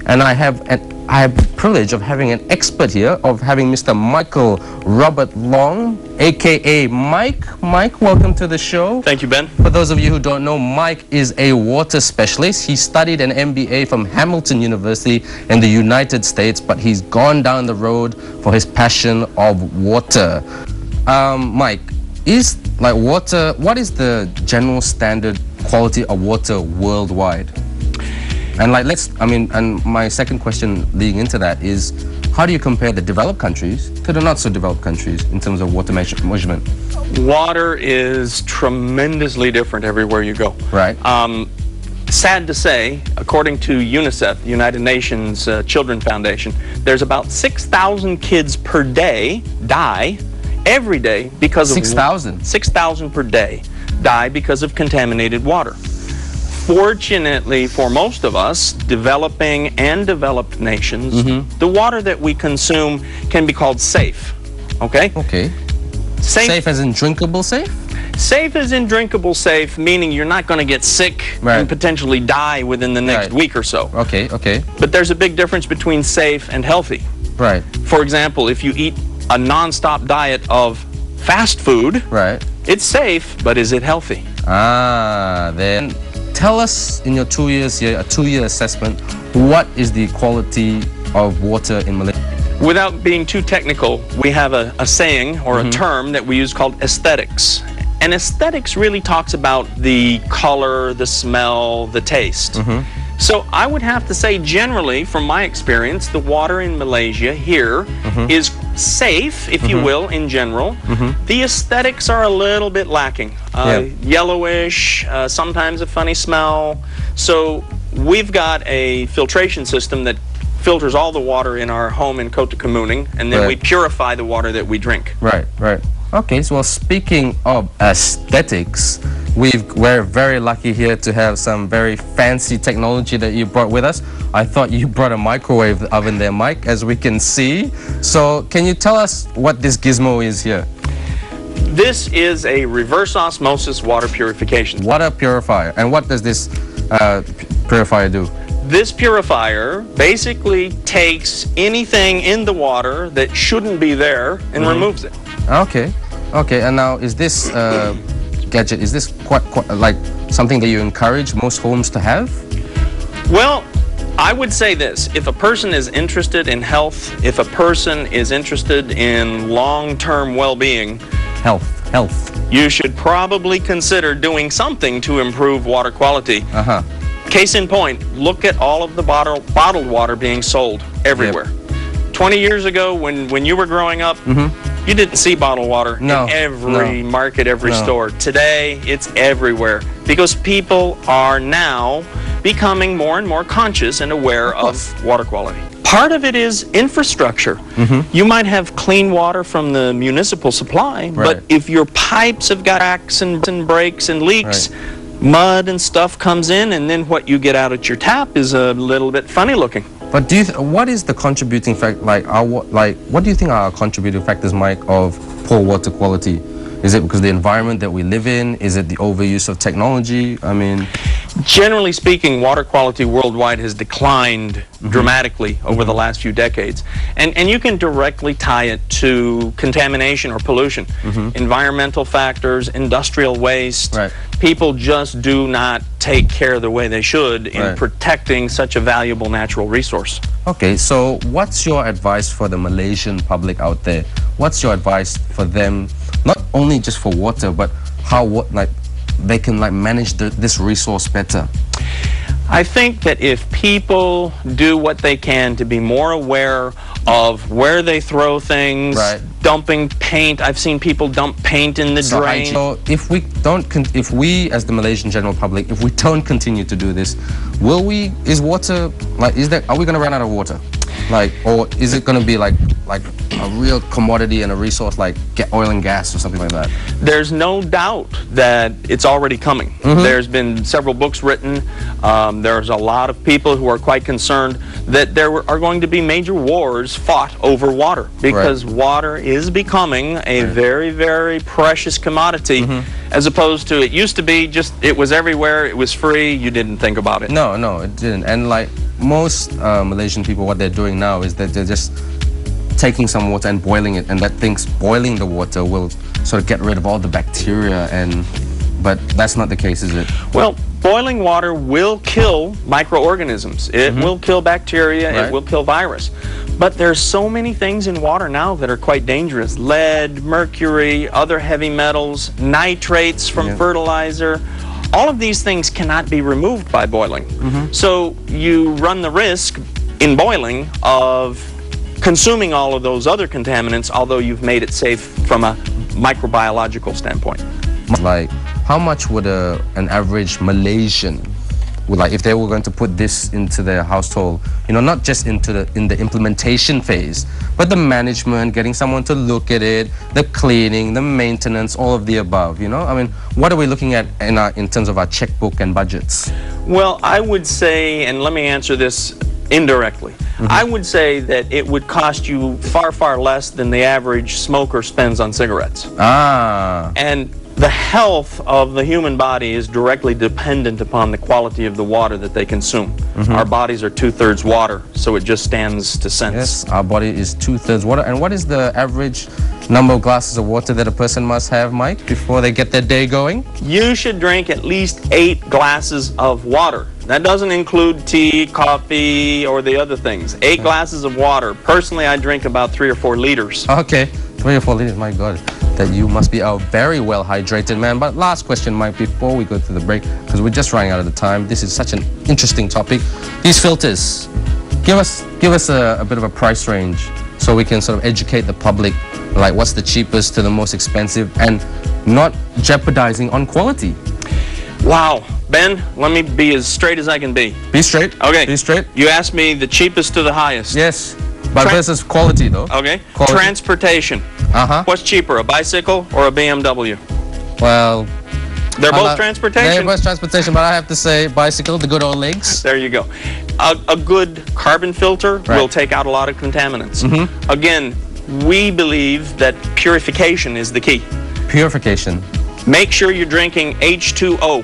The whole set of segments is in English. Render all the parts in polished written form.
and I have the privilege of having an expert here, of having Mr. Michael Robert Long, aka Mike. Mike, welcome to the show. Thank you, Ben. For those of you who don't know, Mike is a water specialist. He studied an MBA from Hamilton University in the United States, but he's gone down the road for his passion of water. Mike, what is the general standard quality of water worldwide? And and my second question leading into that is, how do you compare the developed countries to the not so developed countries in terms of water measurement? Water is tremendously different everywhere you go. Right. Sad to say, according to UNICEF, the United Nations Children Foundation, there's about 6,000 kids per day die every day because of 6,000? 6,000 per day die because of contaminated water. Fortunately for most of us, developing and developed nations, the water that we consume can be called safe. Okay? Okay. Safe as in drinkable safe? Safe as in drinkable safe, meaning you're not going to get sick and potentially die within the next week or so. Okay, okay. But there's a big difference between safe and healthy. Right. For example, if you eat a non-stop diet of fast food, it's safe, but is it healthy? Then tell us, in your 2 years here, a 2-year assessment, what is the quality of water in Malaysia? Without being too technical, we have a saying or a term that we use called aesthetics. And aesthetics really talks about the color, the smell, the taste. So I would have to say, generally, from my experience, the water in Malaysia here is safe, if you will, in general. The aesthetics are a little bit lacking. Yellowish, sometimes a funny smell. So we've got a filtration system that filters all the water in our home in Kota Kemuning, and then we purify the water that we drink. Right. Okay, so speaking of aesthetics, we're very lucky here to have some very fancy technology that you brought with us. I thought you brought a microwave oven there, Mike, as we can see. So can you tell us what this gizmo is here? This is a reverse osmosis water purification. Water purifier. And what does this purifier do? This purifier basically takes anything in the water that shouldn't be there and removes it. Okay. And now, is this gadget, is this quite like something that you encourage most homes to have? Well, I would say this: if a person is interested in health, if a person is interested in long-term well-being, health, you should probably consider doing something to improve water quality. Case in point, look at all of the bottled water being sold everywhere. 20 years ago, when you were growing up, you didn't see bottled water in every market, every store. Today, it's everywhere because people are now becoming more and more conscious and aware of water quality. Part of it is infrastructure. You might have clean water from the municipal supply, but if your pipes have got cracks and breaks and leaks, mud and stuff comes in, and then what you get out at your tap is a little bit funny looking. But what is the contributing factor? What do you think are contributing factors, Mike, of poor water quality? Is it because of the environment that we live in? Is it the overuse of technology? I mean, generally speaking, water quality worldwide has declined dramatically over the last few decades. And you can directly tie it to contamination or pollution. Environmental factors, industrial waste. People just do not take care the way they should in protecting such a valuable natural resource. Okay, so what's your advice for the Malaysian public out there? What's your advice for them, not only just for water, but how they can manage this resource better? I think that if people do what they can to be more aware of where they throw things, dumping paint. I've seen people dump paint in the drain. So if we as the Malaysian general public, if we don't continue to do this, are we going to run out of water? Or is it going to be like a real commodity and a resource like oil and gas or something like that? There's no doubt that it's already coming. There's been several books written. There's a lot of people who are quite concerned that there are going to be major wars fought over water because water is becoming a very, very precious commodity as opposed to it used to be just it was everywhere, it was free, you didn't think about it. No, it didn't. And most Malaysian people, what they're doing now is that they're just taking some water and boiling it, and that thinks boiling the water will sort of get rid of all the bacteria, but that's not the case, is it? Well, boiling water will kill microorganisms. It will kill bacteria, Right. it will kill virus. But there's so many things in water now that are quite dangerous. Lead, mercury, other heavy metals, nitrates from fertilizer. All of these things cannot be removed by boiling. So you run the risk in boiling of consuming all of those other contaminants, although you've made it safe from a microbiological standpoint. Like, how much would an average Malaysian, like, if they were going to put this into their household, you know, not just in the implementation phase, but the management, getting someone to look at it, the cleaning, the maintenance, all of the above, you know? I mean, what are we looking at in terms of our checkbook and budgets? Well, I would say, and let me answer this indirectly, I would say that it would cost you far, far less than the average smoker spends on cigarettes. And the health of the human body is directly dependent upon the quality of the water that they consume. Our bodies are 2/3 water, so it just stands to sense. Yes, our body is 2/3 water. And what is the average number of glasses of water that a person must have, Mike, before they get their day going? You should drink at least 8 glasses of water. That doesn't include tea, coffee, or the other things. 8 glasses of water. Personally, I drink about 3 or 4 liters. Okay, 3 or 4 liters, my God. That you must be a very well hydrated man. But last question, Mike, before we go to the break, because we're just running out of the time. This is such an interesting topic. These filters, give us a bit of a price range so we can sort of educate the public, like what's the cheapest to the most expensive, and not jeopardizing on quality. Wow. Ben, let me be as straight as I can be. Be straight. Okay. Be straight. You asked me the cheapest to the highest. Yes. But versus quality, though. Okay. Quality. Transportation. What's cheaper, a bicycle or a BMW? Well, they're both transportation. They're both transportation, but I have to say bicycle, the good old legs. There you go. A good carbon filter will take out a lot of contaminants. Again, we believe that purification is the key. Purification. Make sure you're drinking H2O.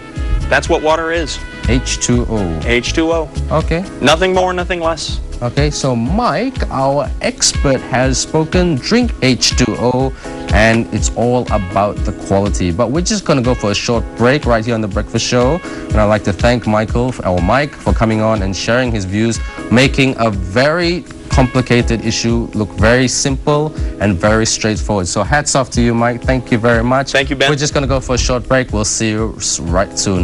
That's what water is. H2O. H2O. Okay. Nothing more, nothing less. Okay, so Mike, our expert, has spoken. Drink H2O, and it's all about the quality. But we're just going to go for a short break right here on The Breakfast Show. And I'd like to thank Mike for coming on and sharing his views, making a very complicated issue look very simple and very straightforward. So hats off to you, Mike. Thank you very much. Thank you, Ben. We're just going to go for a short break. We'll see you right soon.